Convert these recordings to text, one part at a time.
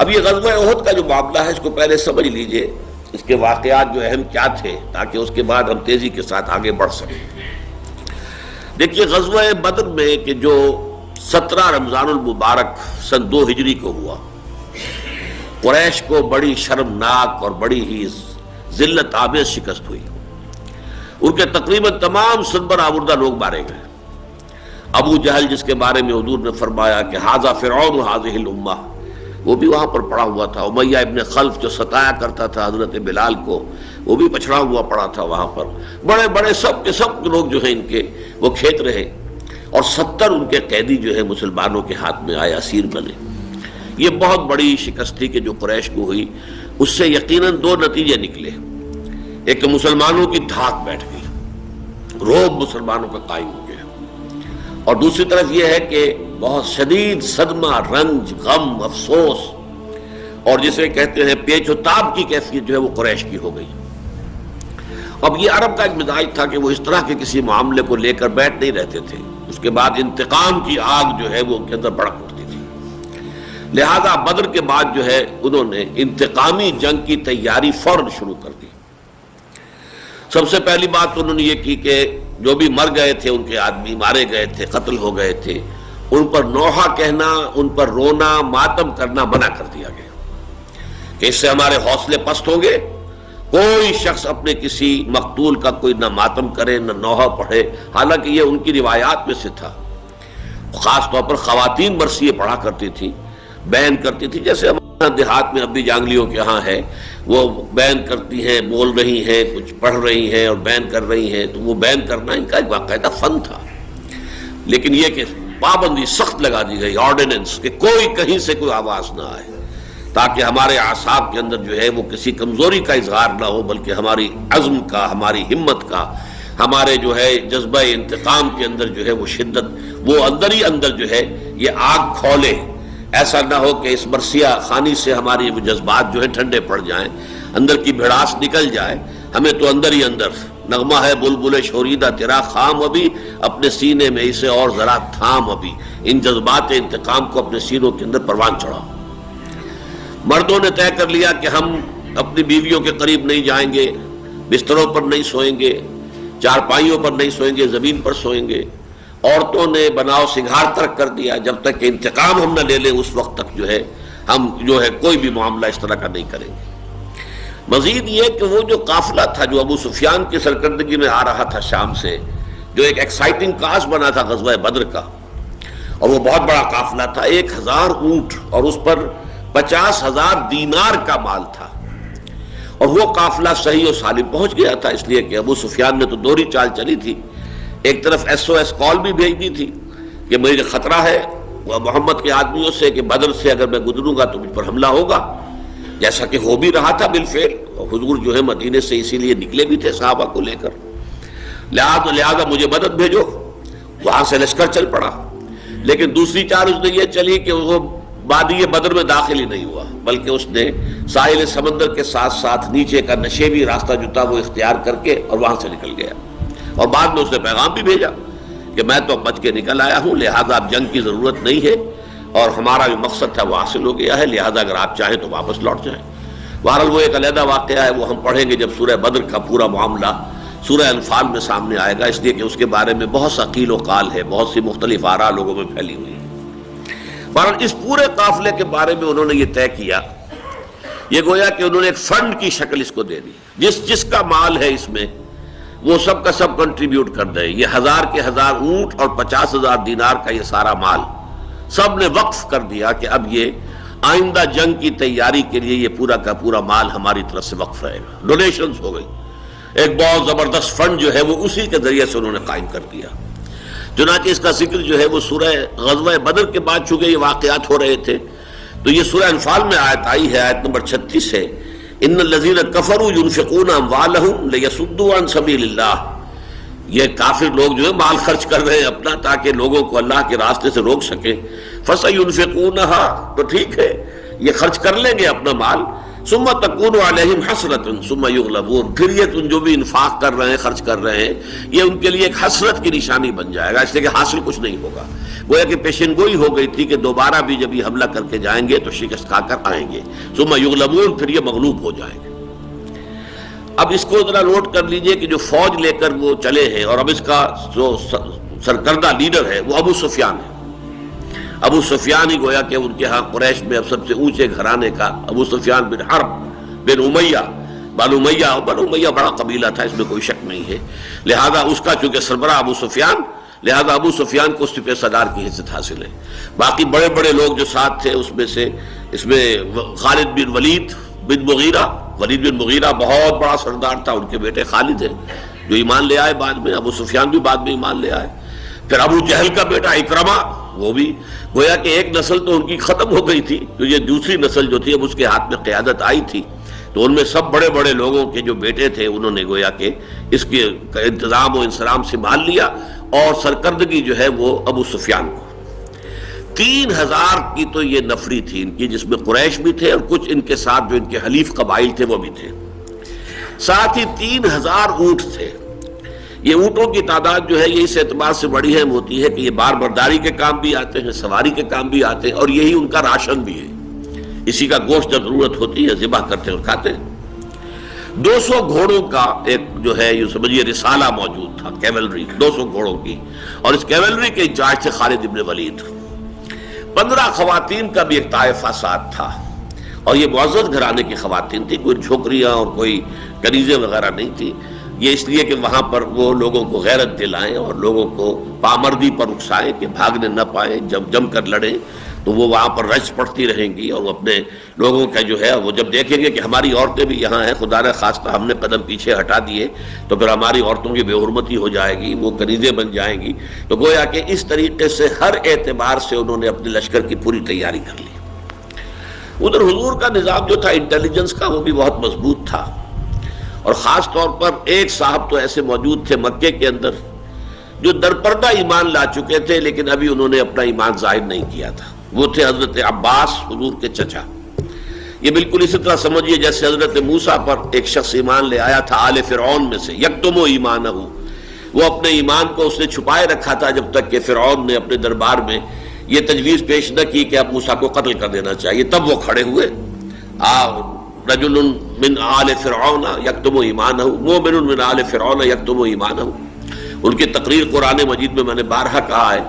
اب یہ غزوہ احد کا جو معاملہ ہے اس کو پہلے سمجھ لیجئے، اس کے واقعات جو اہم کیا تھے، تاکہ اس کے بعد ہم تیزی کے ساتھ آگے بڑھ سکیں۔ دیکھیے غزوہ بدر میں کہ جو 17 رمضان المبارک سن 2 ہجری کو ہوا، قریش کو بڑی شرمناک اور بڑی ہی ذلت آمیز شکست ہوئی۔ ان کے تقریباً تمام سربر آوردہ لوگ مارے گئے۔ ابو جہل جس کے بارے میں حضور نے فرمایا کہ ھذا فرعون ھذہ الامہ، وہ بھی وہاں پر پڑا ہوا تھا۔ امیہ ابن خلف جو ستایا کرتا تھا حضرت بلال کو، وہ بھی پچھڑا ہوا پڑا تھا وہاں پر۔ بڑے بڑے سب کے سب لوگ جو ہیں ان کے وہ کھیت رہے، اور 70 ان کے قیدی جو ہے مسلمانوں کے ہاتھ میں آئے، اسیر بنے۔ یہ بہت بڑی شکست تھی کہ جو قریش کو ہوئی۔ اس سے یقیناً 2 نتیجے نکلے۔ ایک تو مسلمانوں کی دھاک بیٹھ گئی، رعب مسلمانوں کا قائم ہو گیا، اور دوسری طرف یہ ہے کہ بہت شدید صدمہ، رنج، غم، افسوس، اور جسے کہتے ہیں پیچ و تاب کی کیفیت جو ہے وہ قریش کی ہو گئی۔ اب یہ عرب کا ایک مزاج تھا کہ وہ اس طرح کے کسی معاملے کو لے کر بیٹھ نہیں رہتے تھے، اس کے بعد انتقام کی آگ جو ہے وہ ان کے اندر بھڑک اٹھتی تھی۔ لہذا بدر کے بعد جو ہے انہوں نے انتقامی جنگ کی تیاری فوراً شروع کر دی۔ سب سے پہلی بات تو انہوں نے یہ کی کہ جو بھی مر گئے تھے، ان کے آدمی مارے گئے تھے، قتل ہو گئے تھے، ان پر نوحہ کہنا، ان پر رونا، ماتم کرنا منع کر دیا گیا کہ اس سے ہمارے حوصلے پست ہوں گے۔ کوئی شخص اپنے کسی مقتول کا کوئی نہ ماتم کرے نہ نوحہ پڑھے، حالانکہ یہ ان کی روایات میں سے تھا۔ خاص طور پر خواتین مرثیے پڑھا کرتی تھیں، بیان کرتی تھی، جیسے ہمارے دیہات میں ابھی جانگلیوں کے ہاں ہے، وہ بیان کرتی ہیں، بول رہی ہیں، کچھ پڑھ رہی ہیں اور بیان کر رہی ہیں، تو وہ بیان کرنا ان کا ایک باقاعدہ فن تھا۔ لیکن یہ کہ پابندی سخت لگا دی گئی، آرڈیننس، کہ کوئی کہیں سے کوئی آواز نہ آئے، تاکہ ہمارے اعصاب کے اندر جو ہے وہ کسی کمزوری کا اظہار نہ ہو، بلکہ ہماری عزم کا، ہماری ہمت کا، ہمارے جو ہے جذبہ انتقام کے اندر جو ہے وہ شدت، وہ اندر ہی اندر جو ہے یہ آگ کھولے۔ ایسا نہ ہو کہ اس مرثیہ خانی سے ہماری وہ جذبات جو ہے ٹھنڈے پڑ جائیں، اندر کی بھڑاس نکل جائے۔ ہمیں تو اندر ہی اندر نغمہ ہے بلبل شوریدہ تیرا خام ابھی، اپنے سینے میں اسے اور ذرا تھام ابھی، ان جذبات انتقام کو اپنے سینوں کے اندر پروان چڑھاؤ۔ مردوں نے طے کر لیا کہ ہم اپنی بیویوں کے قریب نہیں جائیں گے، بستروں پر نہیں سوئیں گے، چارپائیوں پر نہیں سوئیں گے، زمین پر سوئیں گے۔ عورتوں نے بناؤ سنگھار ترک کر دیا، جب تک کہ انتقام ہم نہ لے لیں اس وقت تک جو ہے ہم جو ہے کوئی بھی معاملہ اس طرح کا نہیں کریں گے۔ مزید یہ کہ وہ جو قافلہ تھا جو ابو سفیان کی سرکردگی میں آ رہا تھا شام سے، جو ایک ایکسائٹنگ کاز بنا تھا غزوہ بدر کا، اور وہ بہت بڑا قافلہ تھا، 1000 اونٹ اور اس پر 50,000 دینار کا مال تھا، اور وہ قافلہ صحیح و سالم پہنچ گیا تھا، اس لیے کہ ابو سفیان نے تو دوہری چال چلی تھی۔ ایک طرف SOS کال بھی بھیج دی تھی کہ مجھے خطرہ ہے وہ محمد کے آدمیوں سے کہ بدر سے اگر میں گزروں گا تو مجھ پر حملہ ہوگا، جیسا کہ ہو بھی رہا تھا بالفعل۔ حضور جو ہے مدینے سے اسی لیے نکلے بھی تھے صحابہ کو لے کر، لہذا مجھے مدد بھیجو۔ وہاں سے لشکر چل پڑا، لیکن دوسری چال اس نے یہ چلی کہ وہ وادی بدر میں داخل ہی نہیں ہوا، بلکہ اس نے ساحل سمندر کے ساتھ ساتھ نیچے کا نشیبی راستہ جو تھا وہ اختیار کر کے اور وہاں سے نکل گیا، اور بعد میں اس نے پیغام بھی بھیجا کہ میں تو بچ کے نکل آیا ہوں، لہذا اب جنگ کی ضرورت نہیں ہے، اور ہمارا جو مقصد تھا وہ حاصل ہو گیا ہے، لہذا اگر آپ چاہیں تو واپس لوٹ جائیں۔ بہرحال وہ ایک علیحدہ واقعہ ہے، وہ ہم پڑھیں گے جب سورہ بدر کا پورا معاملہ سورہ انفال میں سامنے آئے گا، اس لیے کہ اس کے بارے میں بہت سا قیل و قال ہے، بہت سی مختلف آراء لوگوں میں پھیلی ہوئی ہے۔ بہرحال اس پورے قافلے کے بارے میں انہوں نے یہ طے کیا، یہ گویا کہ انہوں نے ایک فنڈ کی شکل اس کو دے دی، جس کا مال ہے اس میں وہ سب کا سب کنٹریبیوٹ کر دے۔ یہ 1000 کے 1000 اونٹ اور 50,000 دینار کا یہ سارا مال سب نے وقف کر دیا کہ اب یہ آئندہ جنگ کی تیاری کے لیے یہ پورا کا پورا مال ہماری طرف سے وقف رہے گا۔ ڈونیشنز ہو گئی، ایک بہت زبردست فنڈ جو ہے وہ اسی کے ذریعے سے انہوں نے قائم کر دیا۔ چنانچہ اس کا ذکر جو ہے وہ سورہ غزوہ بدر کے بعد چونکہ یہ واقعات ہو رہے تھے تو یہ سورہ انفال میں آیت آئی ہے، آیت نمبر 36 ہے، ان الذین کفروا ينفقون اموالهم لیصدوا عن سبیل اللہ۔ یہ کافر لوگ جو ہے مال خرچ کر رہے ہیں اپنا تاکہ لوگوں کو اللہ کے راستے سے روک سکیں۔ فسينفقونها، تو ٹھیک ہے یہ خرچ کر لیں گے اپنا مال، ثم تکون علیہم حسرۃ ثم یغلبون، پھر یہ تم جو بھی انفاق کر رہے ہیں، خرچ کر رہے ہیں، یہ ان کے لیے ایک حسرت کی نشانی بن جائے گا، اس لیے کہ حاصل کچھ نہیں ہوگا۔ گویا کہ پیشن گوئی ہو گئی تھی کہ دوبارہ بھی جب یہ حملہ کر کے جائیں گے تو شکست کھا کر آئیں گے، ثم یغلبون، پھر یہ مغلوب ہو جائیں گے۔ اب اس کو ذرا نوٹ کر لیجئے کہ جو فوج لے کر وہ چلے ہیں، اور اب اس کا جو سرکردہ لیڈر ہے وہ ابو سفیان ہے۔ ابو سفیان ہی گویا کہ ان کے ہاں قریش میں اب سب سے اونچے گھرانے کا، ابو سفیان بن حرب بن امیہ، بن امیہ بڑا قبیلہ تھا، اس میں کوئی شک نہیں ہے، لہذا اس کا چونکہ سربراہ ابو سفیان، لہذا ابو سفیان کو سپہ سالار کی حیثیت حاصل ہے۔ باقی بڑے بڑے لوگ جو ساتھ تھے اس میں خالد بن ولید بن مغیرہ بہت بڑا سردار تھا، ان کے بیٹے خالد ہیں جو ایمان لے آئے بعد میں، ابو سفیان بھی بعد میں ایمان لے آئے۔ پھر ابو جہل کا بیٹا اکرمہ، وہ بھی گویا کہ ایک نسل تو ان کی ختم ہو گئی تھی، تو یہ دوسری نسل جو تھی اب اس کے ہاتھ میں قیادت آئی تھی، تو ان میں سب بڑے بڑے لوگوں کے جو بیٹے تھے انہوں نے گویا کہ اس کے انتظام و انصرام سنبھال لیا، اور سرکردگی جو ہے وہ ابو سفیان کو۔ 3000 کی تو یہ نفری تھی ان کی، جس میں قریش بھی تھے اور کچھ ان کے ساتھ جو ان کے حلیف قبائل تھے وہ بھی تھے، ساتھ ہی 3000 اونٹ تھے۔ یہ اونٹوں کی تعداد جو ہے یہ اس اعتبار سے بڑی اہم ہوتی ہے کہ یہ بار برداری کے کام بھی آتے ہیں، سواری کے کام بھی آتے ہیں، اور یہی ان کا راشن بھی ہے، اسی کا گوشت جب ضرورت ہوتی ہے ذبح کرتے ہیں اور کھاتے ہیں۔ 200 گھوڑوں کا ایک جو ہے یہ سمجھیے رسالہ موجود تھا، کیولری 200 گھوڑوں کی، اور اس کیولری کے انچارج تھے خالد ابن ولید۔ 15 خواتین کا بھی ایک طائفہ ساتھ تھا، اور یہ معزز گھرانے کی خواتین تھی، کوئی جھوکریاں اور کوئی کنیزیں وغیرہ نہیں تھی۔ یہ اس لیے کہ وہاں پر وہ لوگوں کو غیرت دلائیں اور لوگوں کو پامردی پر اکسائیں کہ بھاگنے نہ پائیں، جب جم کر لڑیں تو وہ وہاں پر رج پڑتی رہیں گی، اور وہ اپنے لوگوں کا جو ہے وہ جب دیکھیں گے کہ ہماری عورتیں بھی یہاں ہیں، خدا نہ خواستہ ہم نے قدم پیچھے ہٹا دیے تو پھر ہماری عورتوں کی بے حرمتی ہو جائے گی، وہ کنیزیں بن جائیں گی۔ تو گویا کہ اس طریقے سے ہر اعتبار سے انہوں نے اپنے لشکر کی پوری تیاری کر لی۔ ادھر حضور کا نظام جو تھا انٹیلیجنس کا وہ بھی بہت مضبوط تھا، اور خاص طور پر ایک صاحب تو ایسے موجود تھے مکے کے اندر جو درپردہ ایمان لا چکے تھے، لیکن ابھی انہوں نے اپنا ایمان ظاہر نہیں کیا تھا۔ وہ تھے حضرت عباس، حضور کے چچا۔ یہ بالکل اسی طرح سمجھیے جیسے حضرت موسیٰ پر ایک شخص ایمان لے آیا تھا آل فرعون میں سے، یکتم ایمانہ، وہ اپنے ایمان کو اس نے چھپائے رکھا تھا جب تک کہ فرعون نے اپنے دربار میں یہ تجویز پیش نہ کی کہ اب موسیٰ کو قتل کر دینا چاہیے، تب وہ کھڑے ہوئے۔ رجل من آل فرعون یکتم ایمانہ، مومن من آل فرعون یکتم ایمانہ۔ ان کی تقریر قرآن مجید میں میں نے بارہا کہا ہے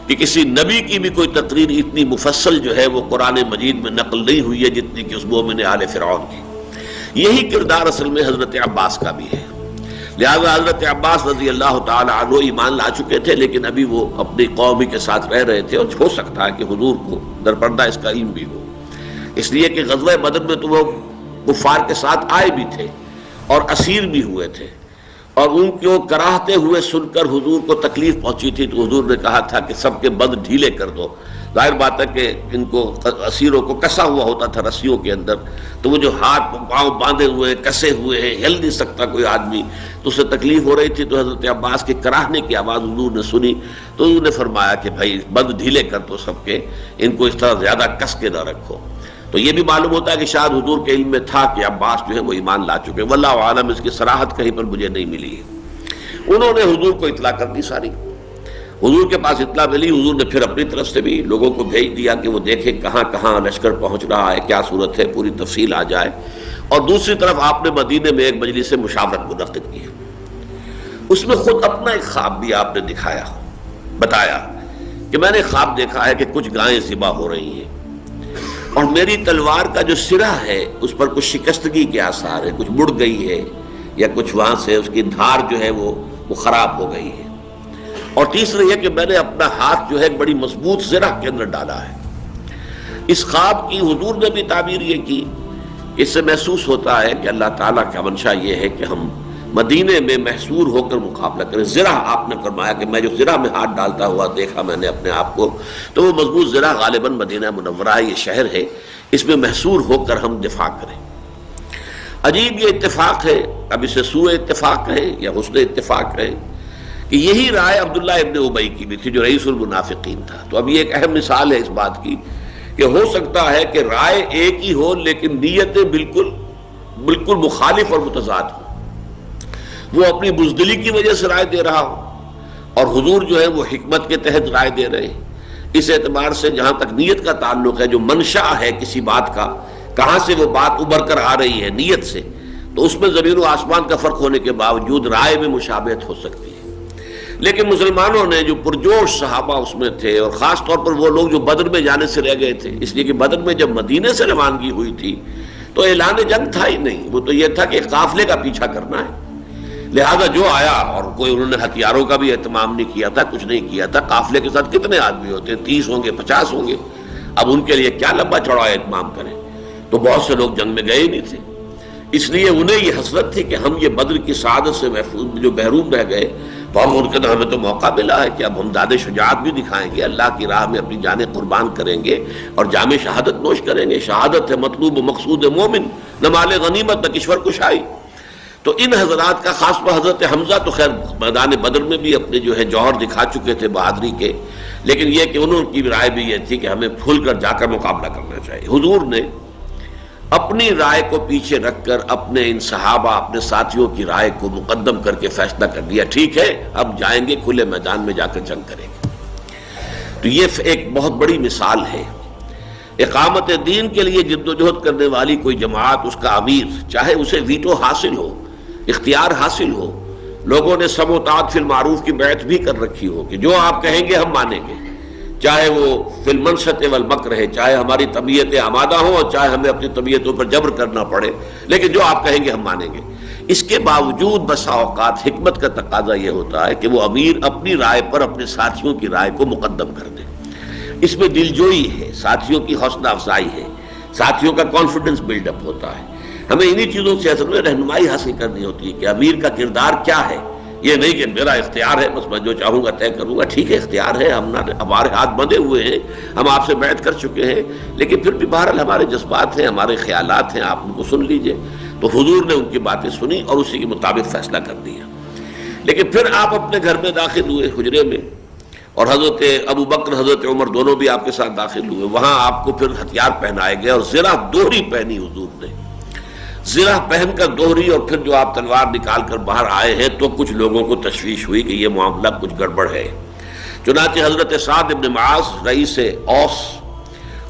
کہ کسی نبی کی بھی کوئی تقریر اتنی مفصل جو ہے وہ قرآن مجید میں نقل نہیں ہوئی ہے جتنی کہ اس مومن آل فرعون کی۔ یہی کردار اصل میں حضرت عباس کا بھی ہے، لہذا حضرت عباس رضی اللہ تعالی عنہ ایمان لا چکے تھے، لیکن ابھی وہ اپنی قوم کے ساتھ رہ رہے تھے، اور ہو سکتا ہے کہ حضور کو درپردہ اس کا علم بھی ہو، اس لیے کہ غزوہ بدر میں تو وہ کفار کے ساتھ آئے بھی تھے اور اسیر بھی ہوئے تھے، اور ان کو کراہتے ہوئے سن کر حضور کو تکلیف پہنچی تھی، تو حضور نے کہا تھا کہ سب کے بند ڈھیلے کر دو۔ ظاہر بات ہے کہ ان کو اسیروں کو کسا ہوا ہوتا تھا رسیوں کے اندر، تو وہ جو ہاتھ پاؤں باندھے ہوئے کسے ہوئے ہیں، ہل نہیں سکتا کوئی آدمی، تو اسے تکلیف ہو رہی تھی۔ تو حضرت عباس کے کراہنے کی آواز حضور نے سنی، تو حضور نے فرمایا کہ بھائی بند ڈھیلے کر دو سب کے، ان کو اس طرح زیادہ کس کے نہ رکھو۔ تو یہ بھی معلوم ہوتا ہے کہ شاید حضور کے علم میں تھا کہ عباس جو ہے وہ ایمان لا چکے، واللہ عالم، اس کی صراحت کہیں پر مجھے نہیں ملی ہے۔ انہوں نے حضور کو اطلاع کر دی ساری، حضور کے پاس اطلاع ملی، حضور نے پھر اپنی طرف سے بھی لوگوں کو بھیج دیا کہ وہ دیکھیں کہاں کہاں لشکر پہنچ رہا ہے، کیا صورت ہے، پوری تفصیل آ جائے۔ اور دوسری طرف آپ نے مدینے میں ایک مجلس مشاورت منعقد کی، اس میں خود اپنا ایک خواب بھی آپ نے دکھایا، بتایا کہ میں نے خواب دیکھا ہے کہ کچھ گائیں ذبح ہو رہی ہیں، اور میری تلوار کا جو سرا ہے اس پر کچھ شکستگی کے آثار ہے، کچھ مڑ گئی ہے، یا کچھ وہاں سے اس کی دھار جو ہے وہ خراب ہو گئی ہے۔ اور تیسرا یہ کہ میں نے اپنا ہاتھ جو ہے بڑی مضبوط زرہ کے اندر ڈالا ہے۔ اس خواب کی حضور نے بھی تعبیر یہ کی، اس سے محسوس ہوتا ہے کہ اللہ تعالیٰ کا منشا یہ ہے کہ ہم مدینے میں محصور ہو کر مقابلہ کریں۔ زرہ آپ نے فرمایا کہ میں جو زرہ میں ہاتھ ڈالتا ہوا دیکھا میں نے اپنے آپ کو، تو وہ مضبوط زرہ غالباً مدینہ منورہ یہ شہر ہے، اس میں محصور ہو کر ہم دفاع کریں۔ عجیب یہ اتفاق ہے، اب اسے سوء اتفاق کہیں یا حسن اتفاق کہیں، کہ یہی رائے عبداللہ ابن ابی کی بھی تھی جو رئیس المنافقین تھا۔ تو اب یہ ایک اہم مثال ہے اس بات کی کہ ہو سکتا ہے کہ رائے ایک ہی ہو لیکن نیتیں بالکل مخالف اور متضاد ہوں. وہ اپنی بزدلی کی وجہ سے رائے دے رہا ہو اور حضور جو ہے وہ حکمت کے تحت رائے دے رہے ہیں. اس اعتبار سے جہاں تک نیت کا تعلق ہے، جو منشا ہے کسی بات کا، کہاں سے وہ بات ابھر کر آ رہی ہے نیت سے، تو اس میں زمین و آسمان کا فرق ہونے کے باوجود رائے میں مشابہت ہو سکتی ہے. لیکن مسلمانوں نے جو پرجوش صحابہ اس میں تھے، اور خاص طور پر وہ لوگ جو بدر میں جانے سے رہ گئے تھے، اس لیے کہ بدر میں جب مدینے سے روانگی ہوئی تھی تو اعلان جنگ تھا ہی نہیں، وہ تو یہ تھا کہ قافلے کا پیچھا کرنا ہے. لہذا جو آیا، اور کوئی انہوں نے ہتھیاروں کا بھی اہتمام نہیں کیا تھا، کچھ نہیں کیا تھا. قافلے کے ساتھ کتنے آدمی ہوتے ہیں؟ 30 ہوں گے، 50 ہوں گے. اب ان کے لیے کیا لمبا چوڑا اہتمام کریں؟ تو بہت سے لوگ جنگ میں گئے ہی نہیں تھے. اس لیے انہیں یہ حسرت تھی کہ ہم یہ بدر کی سعادت سے محفوظ جو محروم رہ گئے، تو ہمیں تو موقع ملا ہے کہ اب ہم داد شجاعت بھی دکھائیں گے، اللہ کی راہ میں اپنی جانیں قربان کریں گے اور جام شہادت نوش کریں گے. شہادت ہے مطلوب و مقصود مومن، نہ مال غنیمت نہ کشور کشائی. تو ان حضرات کا، خاص پر حضرت حمزہ تو خیر میدان بدر میں بھی اپنے جو ہے جوہر دکھا چکے تھے بہادری کے، لیکن یہ کہ انہوں کی رائے بھی یہ تھی کہ ہمیں کھل کر جا کر مقابلہ کرنا چاہیے. حضور نے اپنی رائے کو پیچھے رکھ کر اپنے ان صحابہ، اپنے ساتھیوں کی رائے کو مقدم کر کے فیصلہ کر دیا، ٹھیک ہے اب جائیں گے، کھلے میدان میں جا کر جنگ کریں گے. تو یہ ایک بہت بڑی مثال ہے. اقامت دین کے لیے جد و جہد کرنے والی کوئی جماعت، اس کا امیر، چاہے اسے ویٹو حاصل ہو، اختیار حاصل ہو، لوگوں نے سم و طاعت فی المعروف کی بیعت بھی کر رکھی ہو کہ جو آپ کہیں گے ہم مانیں گے، چاہے وہ فی المنشط والمکر ہے، چاہے ہماری طبیعتیں آمادہ ہوں اور چاہے ہمیں اپنی طبیعتوں پر جبر کرنا پڑے، لیکن جو آپ کہیں گے ہم مانیں گے. اس کے باوجود بسا اوقات حکمت کا تقاضا یہ ہوتا ہے کہ وہ امیر اپنی رائے پر اپنے ساتھیوں کی رائے کو مقدم کر دے. اس میں دلجوئی ہے، ساتھیوں کی حوصلہ افزائی ہے، ساتھیوں کا کانفیڈنس بلڈ اپ ہوتا ہے. ہمیں انہی چیزوں سے اصل میں رہنمائی حاصل کرنی ہوتی ہے کہ امیر کا کردار کیا ہے. یہ نہیں کہ میرا اختیار ہے، بس میں جو چاہوں گا طے کروں گا. ٹھیک ہے اختیار ہے، ہمارے ہاتھ بندھے ہوئے ہیں، ہم آپ سے بیعت کر چکے ہیں، لیکن پھر بھی بہرحال ہمارے جذبات ہیں، ہمارے خیالات ہیں، آپ ان کو سن لیجئے. تو حضور نے ان کی باتیں سنی اور اسی کے مطابق فیصلہ کر دیا. لیکن پھر آپ اپنے گھر میں داخل ہوئے، حجرے میں، اور حضرت ابو بکر، حضرت عمر دونوں بھی آپ کے ساتھ داخل ہوئے. وہاں آپ کو پھر ہتھیار پہنائے گئے اور زرہ دوہری پہنی حضور نے. زرہ پہن کر دوہری، اور پھر جو آپ تلوار نکال کر باہر آئے ہیں تو کچھ لوگوں کو تشویش ہوئی کہ یہ معاملہ کچھ گڑبڑ ہے. چنانچہ حضرت سعد بن معاذ رئیس اوس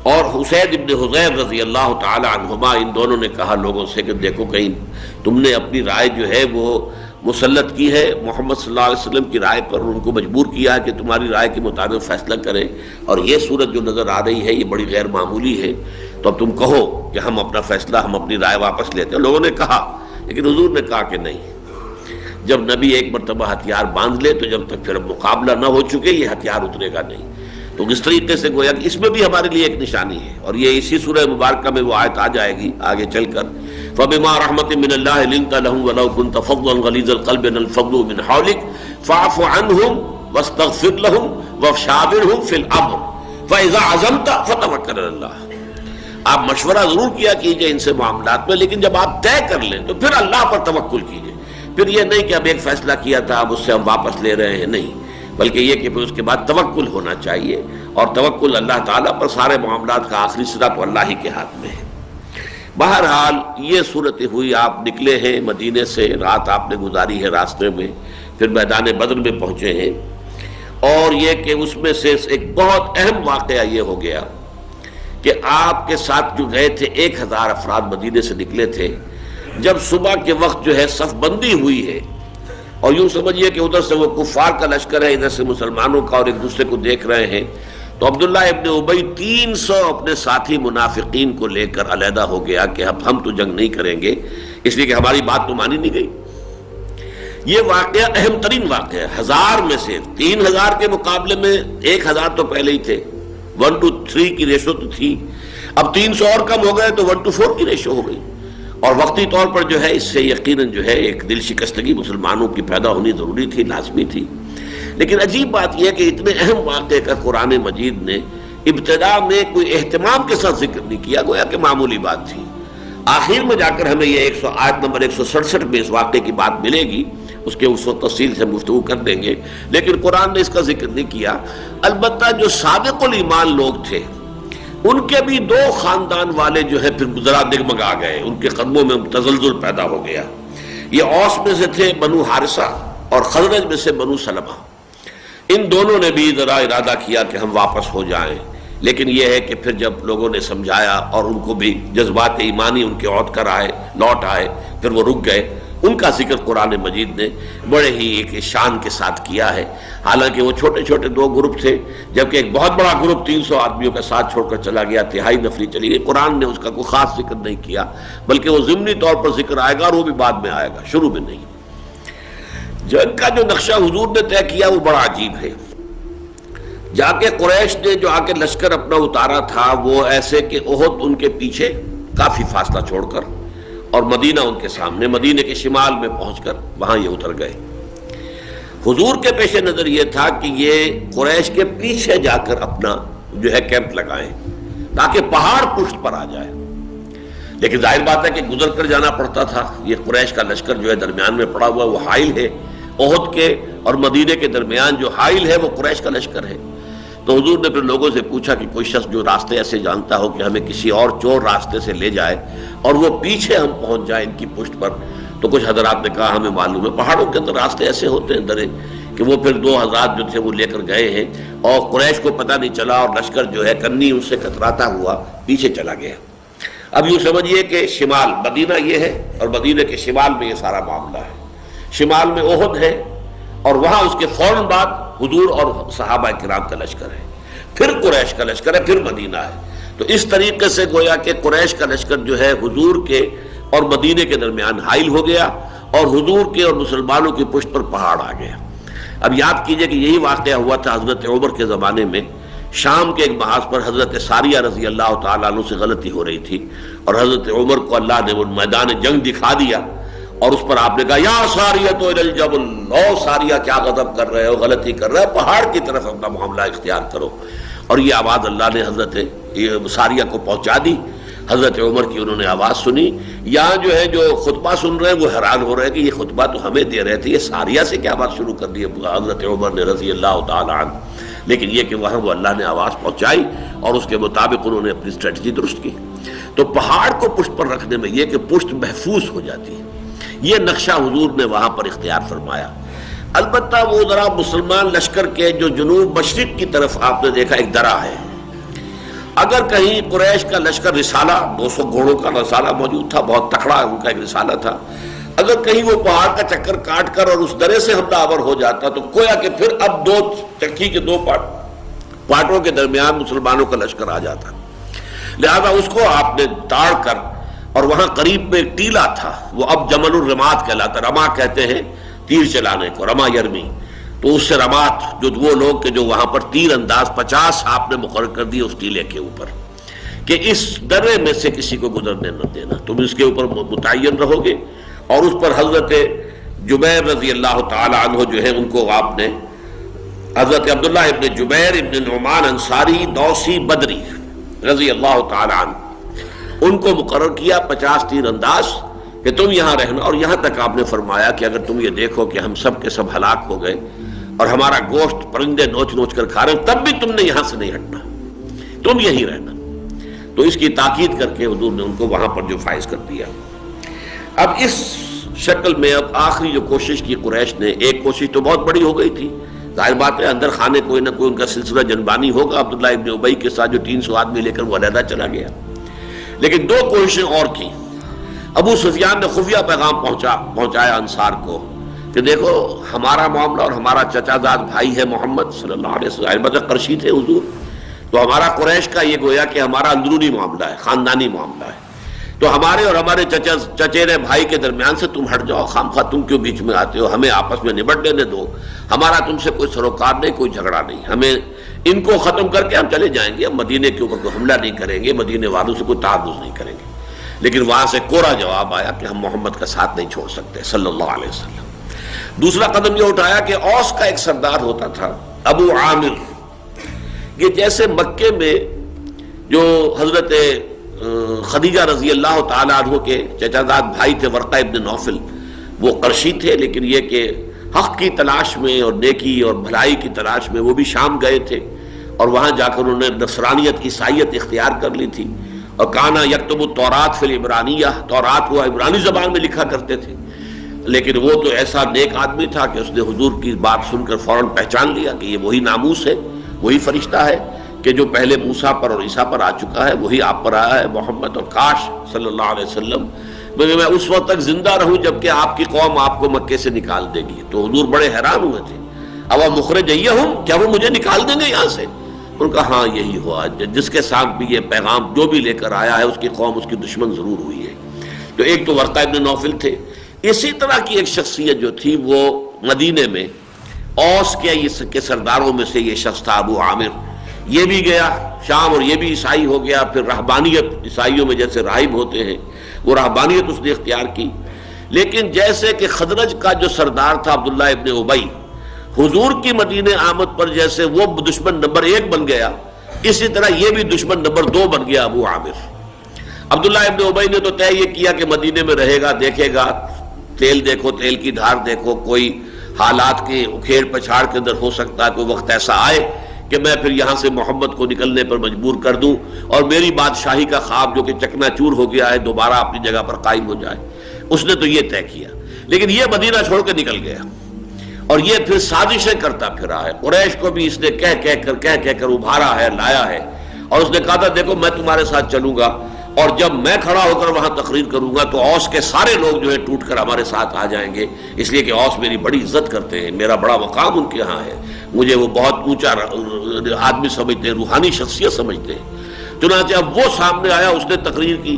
اور حسین بن حضیر رضی اللہ تعالی عنہما، ان دونوں نے کہا لوگوں سے کہ دیکھو کہیں تم نے اپنی رائے جو ہے وہ مسلط کی ہے محمد صلی اللہ علیہ وسلم کی رائے پر، ان کو مجبور کیا ہے کہ تمہاری رائے کے مطابق فیصلہ کریں، اور یہ صورت جو نظر آ رہی ہے یہ بڑی غیر معمولی ہے، تو اب تم کہو کہ ہم اپنا فیصلہ، ہم اپنی رائے واپس لیتے ہیں. لوگوں نے کہا، لیکن حضور نے کہا کہ نہیں، جب نبی ایک مرتبہ ہتھیار باندھ لے تو جب تک پھر مقابلہ نہ ہو چکے یہ ہتھیار اترے گا نہیں. تو اس طریقے سے گویا کہ اس میں بھی ہمارے لیے ایک نشانی ہے، اور یہ اسی سورہ مبارکہ میں وہ آیت آ جائے گی آگے چل کر، فَبِمَا رَحْمَةٍ مِّنَ اللَّهِ لِنتَ لَهُمْ وَلَوْ كُنْتَ فَظًّا غَلِيظَ الْقَلْبِ لَانفَضُّوا مِنْ حَوْلِكَ فَاعْفُ عَنْهُمْ وَاسْتَغْفِرْ لَهُمْ وَشَاوِرْهُمْ فِي الْأَمْرِ فَإِذَا عَزَمْتَ فَتَوَكَّلْ عَلَى اللَّهِ. آپ مشورہ ضرور کیا کیجئے ان سے معاملات میں، لیکن جب آپ طے کر لیں تو پھر اللہ پر توکل کیجئے. پھر یہ نہیں کہ اب ایک فیصلہ کیا تھا اب اس سے ہم واپس لے رہے ہیں، نہیں، بلکہ یہ کہ پھر اس کے بعد توکل ہونا چاہیے، اور توکل اللہ تعالیٰ پر. سارے معاملات کا آخری سرا تو اللہ ہی کے ہاتھ میں ہے. بہرحال یہ صورت ہوئی، آپ نکلے ہیں مدینے سے، رات آپ نے گزاری ہے راستے میں، پھر میدان بدر میں پہنچے ہیں، اور یہ کہ اس میں سے ایک بہت اہم واقعہ یہ ہو گیا کہ آپ کے ساتھ جو گئے تھے 1000 افراد مدینے سے نکلے تھے. جب صبح کے وقت جو ہے صف بندی ہوئی ہے، اور یوں سمجھیے کہ ادھر سے وہ کفار کا لشکر ہے، ادھر سے مسلمانوں کا، اور ایک دوسرے کو دیکھ رہے ہیں، تو عبداللہ ابن ابی 300 اپنے ساتھی منافقین کو لے کر علیحدہ ہو گیا کہ اب ہم تو جنگ نہیں کریں گے، اس لیے کہ ہماری بات تو مانی نہیں گئی. یہ واقعہ اہم ترین واقعہ ہے. 1000 میں سے 3000 کے مقابلے میں 1000 تو پہلے ہی تھے، 1:3 کی ریشو تو تھی، اب 300 اور کم ہو گئے تو 1:4 کی ریشو ہو گئی. اور وقتی طور پر جو ہے اس سے یقیناً جو ہے ایک دل شکستگی مسلمانوں کی پیدا ہونی ضروری تھی، لازمی تھی. لیکن عجیب بات یہ ہے کہ اتنے اہم واقعے کا قرآن مجید نے ابتدا میں کوئی اہتمام کے ساتھ ذکر نہیں کیا، گویا کہ معمولی بات تھی. آخر میں جا کر ہمیں یہ آیت نمبر 167 میں اس واقعے کی بات ملے گی، اس کے اس وقت تفصیل سے گفتگو کر دیں گے، لیکن قرآن نے اس کا ذکر نہیں کیا. البتہ جو سابق الایمان لوگ تھے، ان کے بھی دو خاندان والے جو ہے پھر ذرا ڈگمگا گئے، ان کے قدموں میں تزلزل پیدا ہو گیا۔ یہ اوس میں سے تھے بنو حارثہ اور خزرج میں سے بنو سلمہ۔ ان دونوں نے بھی ذرا ارادہ کیا کہ ہم واپس ہو جائیں، لیکن یہ ہے کہ پھر جب لوگوں نے سمجھایا اور ان کو بھی جذبات ایمانی ان کے لوٹ آئے، پھر وہ رک گئے۔ ان کا ذکر قرآن مجید نے بڑے ہی ایک شان کے ساتھ کیا ہے، حالانکہ وہ چھوٹے چھوٹے دو گروپ تھے، جبکہ ایک بہت بڑا گروپ 300 آدمیوں کا ساتھ چھوڑ کر چلا گیا، تہائی نفری چلی گئی۔ قرآن نے اس کا کوئی خاص ذکر نہیں کیا، بلکہ وہ ضمنی طور پر ذکر آئے گا، اور وہ بھی بعد میں آئے گا، شروع میں نہیں۔ جنگ کا جو نقشہ حضور نے طے کیا وہ بڑا عجیب ہے۔ جا کے قریش نے جو آ کے لشکر اپنا اتارا تھا، وہ ایسے کہ احد ان کے پیچھے کافی فاصلہ چھوڑ کر اور مدینہ ان کے سامنے، مدینہ کے شمال میں پہنچ کر وہاں یہ اتر گئے۔ حضور کے پیش نظر یہ تھا کہ یہ قریش کے پیچھے جا کر اپنا جو ہے کیمپ لگائیں تاکہ پہاڑ پشت پر آ جائے، لیکن ظاہر بات ہے کہ گزر کر جانا پڑتا تھا۔ یہ قریش کا لشکر جو ہے درمیان میں پڑا ہوا، وہ حائل ہے، احد کے اور مدینہ کے درمیان جو حائل ہے وہ قریش کا لشکر ہے۔ تو حضور نے پھر لوگوں سے پوچھا کہ کوئی شخص جو راستے ایسے جانتا ہو کہ ہمیں کسی اور چور راستے سے لے جائے اور وہ پیچھے ہم پہنچ جائیں ان کی پشت پر۔ تو کچھ حضرات نے کہا ہمیں معلوم ہے پہاڑوں کے اندر راستے ایسے ہوتے ہیں درے، کہ وہ پھر 2 حضرات جو تھے وہ لے کر گئے ہیں، اور قریش کو پتہ نہیں چلا، اور لشکر جو ہے کنی ان سے کتراتا ہوا پیچھے چلا گیا۔ اب یوں سمجھیے کہ شمال مدینہ یہ ہے، اور مدینہ کے شمال میں یہ سارا معاملہ ہے۔ شمال میں احد ہے، اور وہاں اس کے فوراً بعد حضور اور صحابہ کرام کا لشکر ہے، پھر قریش کا لشکر ہے، پھر مدینہ ہے۔ تو اس طریقے سے گویا کہ قریش کا لشکر جو ہے حضور کے اور مدینہ کے درمیان حائل ہو گیا، اور حضور کے اور مسلمانوں کی پشت پر پہاڑ آ گیا۔ اب یاد کیجئے کہ یہی واقعہ ہوا تھا حضرت عمر کے زمانے میں۔ شام کے ایک محاذ پر حضرت ساریہ رضی اللہ تعالیٰ عنہ سے غلطی ہو رہی تھی، اور حضرت عمر کو اللہ نے وہ میدان جنگ دکھا دیا، اور اس پر آپ نے کہا یا ساریۃ الی الجبل، او ساریہ کیا غضب کر رہے ہو، غلطی کر رہے ہو، پہاڑ کی طرف اپنا معاملہ اختیار کرو۔ اور یہ آواز اللہ نے حضرت ساریہ کو پہنچا دی۔ حضرت عمر کی انہوں نے آواز سنی۔ یہاں جو ہے جو خطبہ سن رہے ہیں وہ حیران ہو رہے ہیں کہ یہ خطبہ تو ہمیں دے رہے تھے، یہ ساریہ سے کیا بات شروع کر دی حضرت عمر نے رضی اللہ تعالی عنہ۔ لیکن یہ کہ وہاں وہ اللہ نے آواز پہنچائی، اور اس کے مطابق انہوں نے اپنی اسٹریٹجی درست کی۔ تو پہاڑ کو پشت پر رکھنے میں یہ کہ پشت محفوظ ہو جاتی ہے، یہ نقشہ حضور نے وہاں پر اختیار فرمایا۔ البتہ وہ ذرا مسلمان لشکر کے جو جنوب مشرق کی طرف آپ نے دیکھا ایک درہ ہے، اگر کہیں قریش کا لشکر رسالہ 200 گھوڑوں کا رسالہ موجود تھا، بہت تکڑا ان کا ایک رسالہ تھا، اگر کہیں وہ پہاڑ کا چکر کاٹ کر اور اس درے سے حملہ آور ہو جاتا تو گویا کہ پھر اب 2 چکی کے 2 پارٹوں کے درمیان مسلمانوں کا لشکر آ جاتا۔ لہذا اس کو آپ نے تاڑ کر، اور وہاں قریب میں ایک ٹیلا تھا، وہ اب جمل الرمات کہلاتا، رما کہتے ہیں تیر چلانے کو، رما یرمی، تو اس سے رمات جو وہ لوگ کہ جو وہاں پر تیر انداز 50 آپ نے مقرر کر دی اس ٹیلے کے اوپر، کہ اس درے میں سے کسی کو گزرنے نہ دینا، تم اس کے اوپر متعین رہو گے۔ اور اس پر حضرت جبیر رضی اللہ تعالی عنہ جو ہے ان کو آپ نے، حضرت عبداللہ ابن جبیر ابن نعمان انصاری دوسی بدری رضی اللہ تعالی عنہ، ان کو مقرر کیا 50 تیر انداز کہ تم یہاں رہنا۔ اور یہاں تک آپ نے فرمایا کہ اگر تم یہ دیکھو کہ ہم سب کے سب ہلاک ہو گئے اور ہمارا گوشت پرندے نوچ نوچ کر کھا رہے ہیں، تب بھی تم نے یہاں سے نہیں ہٹنا، تم یہیں رہنا۔ تو اس کی تاکید کر کے حضور نے ان کو وہاں پر جو فائز کر دیا۔ اب اس شکل میں اب آخری جو کوشش کی قریش نے، ایک کوشش تو بہت بڑی ہو گئی تھی، ظاہر بات ہے اندر خانے کوئی نہ کوئی ان کا سلسلہ جنبانی ہوگا، عبداللہ ابن ابی کے ساتھ جو 300 آدمی لے کر وہ علیحدہ چلا گیا۔ لیکن 2 کوششیں اور کی۔ ابو سفیان نے خفیہ پیغام پہنچایا انصار کو کہ دیکھو ہمارا معاملہ اور ہمارا چچا زاد بھائی ہے محمد صلی اللہ علیہ وسلم، مطلب قرشی تھے حضور، تو ہمارا قریش کا یہ گویا کہ ہمارا اندرونی معاملہ ہے، خاندانی معاملہ ہے، تو ہمارے اور ہمارے چچیرے بھائی کے درمیان سے تم ہٹ جاؤ، خامخواہ تم کیوں بیچ میں آتے ہو، ہمیں آپس میں نبٹ لینے دو، ہمارا تم سے کوئی سروکار نہیں، کوئی جھگڑا نہیں، ہمیں ان کو ختم کر کے ہم چلے جائیں گے، ہم مدینے کے اوپر کوئی حملہ نہیں کریں گے، مدینے والوں سے کوئی تعرض نہیں کریں گے۔ لیکن وہاں سے کوڑا جواب آیا کہ ہم محمد کا ساتھ نہیں چھوڑ سکتے صلی اللہ علیہ وسلم۔ دوسرا قدم یہ اٹھایا کہ اوس کا ایک سردار ہوتا تھا ابو عامر، یہ جیسے مکے میں جو حضرت خدیجہ رضی اللہ تعالی عنہ کے چچا زاد بھائی تھے ورقہ ابن نوفل، وہ قرشی تھے، لیکن یہ کہ حق کی تلاش میں اور نیکی اور بھلائی کی تلاش میں وہ بھی شام گئے تھے، اور وہاں جا کر انہوں نے نصرانیت عیسائیت اختیار کر لی تھی، اور کانا یکتب التوراۃ فی العبرانیہ، تورات وہ عبرانی زبان میں لکھا کرتے تھے، لیکن وہ تو ایسا نیک آدمی تھا کہ اس نے حضور کی بات سن کر فوراً پہچان لیا کہ یہ وہی ناموس ہے، وہی فرشتہ ہے کہ جو پہلے موسیٰ پر اور عیسیٰ پر آ چکا ہے، وہی آپ پر آیا ہے محمد، اور کاش صلی اللہ علیہ وسلم میں اس وقت تک زندہ رہوں جبکہ آپ کی قوم آپ کو مکے سے نکال دے گی۔ تو حضور بڑے حیران ہوئے تھے، اب مخرجیہم، کیا وہ مجھے نکال دیں گے یہاں سے؟ ان کا ہاں یہی ہوا، جس کے ساتھ بھی یہ پیغام جو بھی لے کر آیا ہے اس کی قوم اس کی دشمن ضرور ہوئی ہے۔ تو ایک تو ورقہ ابن نوفل تھے، اسی طرح کی ایک شخصیت جو تھی وہ مدینے میں اوس کے سرداروں میں سے یہ شخص تھا ابو عامر، یہ بھی گیا شام اور یہ بھی عیسائی ہو گیا، پھر رہبانیت عیسائیوں میں جیسے راہب ہوتے ہیں وہ رہبانیت اس نے اختیار کی، لیکن جیسے کہ خزرج کا جو سردار تھا عبداللہ ابن ابی، حضور کی مدینے آمد پر جیسے وہ دشمن نمبر 1 بن گیا، اسی طرح یہ بھی دشمن نمبر 2 بن گیا ابو عامر۔ عبداللہ ابن ابی نے تو طے یہ کیا کہ مدینے میں رہے گا، دیکھے گا تیل، دیکھو تیل کی دھار دیکھو، کوئی حالات کے اکھیڑ پچھاڑ کے اندر ہو سکتا ہے کوئی وقت ایسا آئے کہ میں پھر یہاں سے محمد کو نکلنے پر مجبور کر دوں اور میری بادشاہی کا خواب جو کہ چکنا چور ہو گیا ہے دوبارہ اپنی جگہ پر قائم ہو جائے۔ اس نے تو یہ طے کیا، لیکن یہ مدینہ چھوڑ کے نکل گیا اور یہ پھر سازشیں کرتا پھرا ہے، قریش کو بھی اس نے کہہ کر ابھارا ہے، لایا ہے، اور اس نے کہا تھا دیکھو میں تمہارے ساتھ چلوں گا، اور جب میں کھڑا ہو کر وہاں تقریر کروں گا تو اوس کے سارے لوگ جو ہے ٹوٹ کر ہمارے ساتھ آ جائیں گے، اس لیے کہ اوس میری بڑی عزت کرتے ہیں، میرا بڑا مقام ان کے ہاں ہے، مجھے وہ بہت اونچا آدمی سمجھتے ہیں، روحانی شخصیت سمجھتے ہیں۔ چنانچہ اب وہ سامنے آیا، اس نے تقریر کی،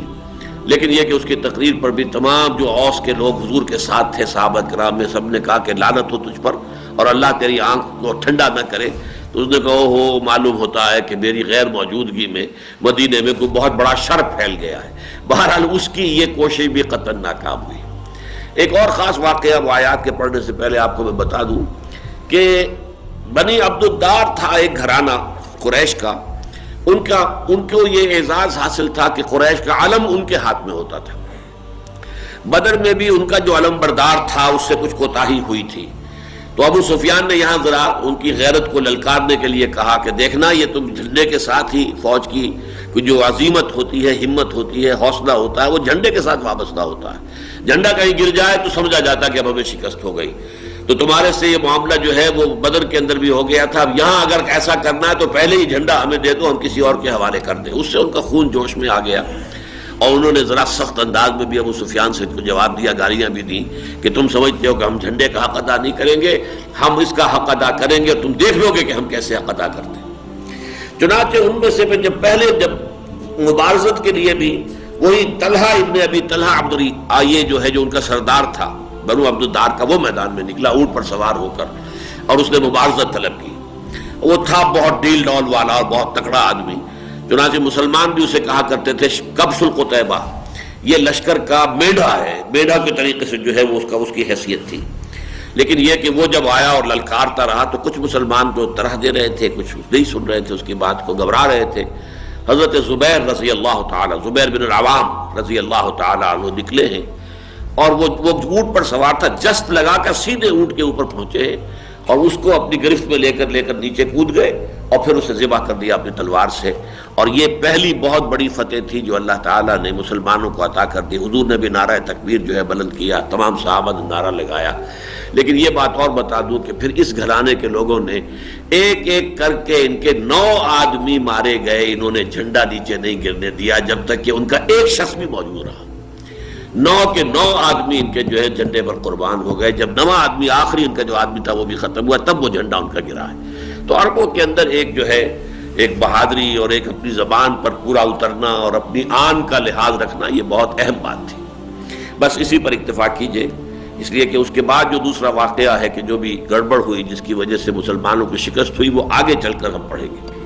لیکن یہ کہ اس کی تقریر پر بھی تمام جو اوس کے لوگ حضور کے ساتھ تھے صحابہ کرام میں سب نے کہا کہ لعنت ہو تجھ پر اور اللہ تیری آنکھ کو ٹھنڈا نہ کرے۔ تو اس نے کہا ہو معلوم ہوتا ہے کہ میری غیر موجودگی میں مدینے میں کوئی بہت بڑا شر پھیل گیا ہے۔ بہرحال اس کی یہ کوشش بھی قطعاً ناکام ہوئی۔ ایک اور خاص واقعہ وہ آیات کے پڑھنے سے پہلے آپ کو میں بتا دوں کہ بنی عبد الدار تھا ایک گھرانہ قریش کا، ان کو یہ اعزاز حاصل تھا کہ قریش کا علم ان کے ہاتھ میں ہوتا تھا۔ بدر میں بھی ان کا جو علم بردار تھا اس سے کچھ کوتاہی ہوئی تھی، تو ابو سفیان نے یہاں ذرا ان کی غیرت کو للکارنے کے لیے کہا کہ دیکھنا یہ تم جھنڈے کے ساتھ ہی فوج کی جو عظیمت ہوتی ہے، ہمت ہوتی ہے، حوصلہ ہوتا ہے، وہ جھنڈے کے ساتھ وابستہ ہوتا ہے۔ جھنڈا کہیں گر جائے تو سمجھا جاتا کہ اب ہمیں شکست ہو گئی۔ تو تمہارے سے یہ معاملہ جو ہے وہ بدر کے اندر بھی ہو گیا تھا، اب یہاں اگر ایسا کرنا ہے تو پہلے ہی جھنڈا ہمیں دے دو، ہم کسی اور کے حوالے کر دیں۔ اس سے ان کا خون جوش میں آ گیا اور انہوں نے ذرا سخت انداز میں بھی ابو سفیان سے جواب دیا، گالیاں بھی دیں کہ تم سمجھتے ہو کہ ہم جھنڈے کا حق ادا نہیں کریں گے، ہم اس کا حق ادا کریں گے اور تم دیکھ لو گے کہ ہم کیسے حق ادا کرتے ہیں۔ چنانچہ ان میں سے جب مبارزت کے لیے بھی وہی طلحہ ابن ابی طلحہ یہ جو ہے جو ان کا سردار تھا بنو عبد الدار کا، وہ میدان میں نکلا اونٹ پر سوار ہو کر اور اس نے مبارزت طلب کی۔ وہ تھا بہت ڈیل ڈول والا اور بہت تکڑا آدمی، چنانچہ مسلمان بھی اسے کہا کرتے تھے کبش القتیبہ، یہ لشکر کا میڈا ہے، میڈا کے طریقے سے جو ہے وہ اس کی حیثیت تھی۔ لیکن یہ کہ وہ جب آیا اور للکارتا رہا تو کچھ مسلمان تو طرح دے رہے تھے، کچھ نہیں سن رہے تھے اس کی بات کو، گھبرا رہے تھے۔ حضرت زبیر رضی اللہ تعالی، زبیر بن العوام رضی اللہ تعالی عنہ نکلے ہیں اور وہ اونٹ پر سوار تھا، جست لگا کر سیدھے اونٹ کے اوپر پہنچے اور اس کو اپنی گرفت میں لے کر نیچے کود گئے اور پھر اسے ذبح کر دیا اپنی تلوار سے۔ اور یہ پہلی بہت بڑی فتح تھی جو اللہ تعالیٰ نے مسلمانوں کو عطا کر دی۔ حضور نے بھی نعرہ تکبیر جو ہے بلند کیا، تمام صحابہ نے نعرہ لگایا۔ لیکن یہ بات اور بتا دوں کہ پھر اس گھرانے کے لوگوں نے ایک ایک کر کے ان کے 9 آدمی مارے گئے، انہوں نے جھنڈا نیچے نہیں گرنے دیا جب تک کہ ان کا ایک شخص بھی موجود رہا۔ 9 کے 9 آدمی ان کے جو ہے جھنڈے پر قربان ہو گئے۔ جب 9واں آدمی آخری ان کا جو آدمی تھا وہ بھی ختم ہوا تب وہ جھنڈا ان کا گرا ہے۔ تو عربوں کے اندر ایک جو ہے ایک بہادری اور ایک اپنی زبان پر پورا اترنا اور اپنی آن کا لحاظ رکھنا یہ بہت اہم بات تھی۔ بس اسی پر اکتفا کیجئے، اس لیے کہ اس کے بعد جو دوسرا واقعہ ہے کہ جو بھی گڑبڑ ہوئی جس کی وجہ سے مسلمانوں کی شکست ہوئی وہ آگے چل کر ہم پڑھیں گے۔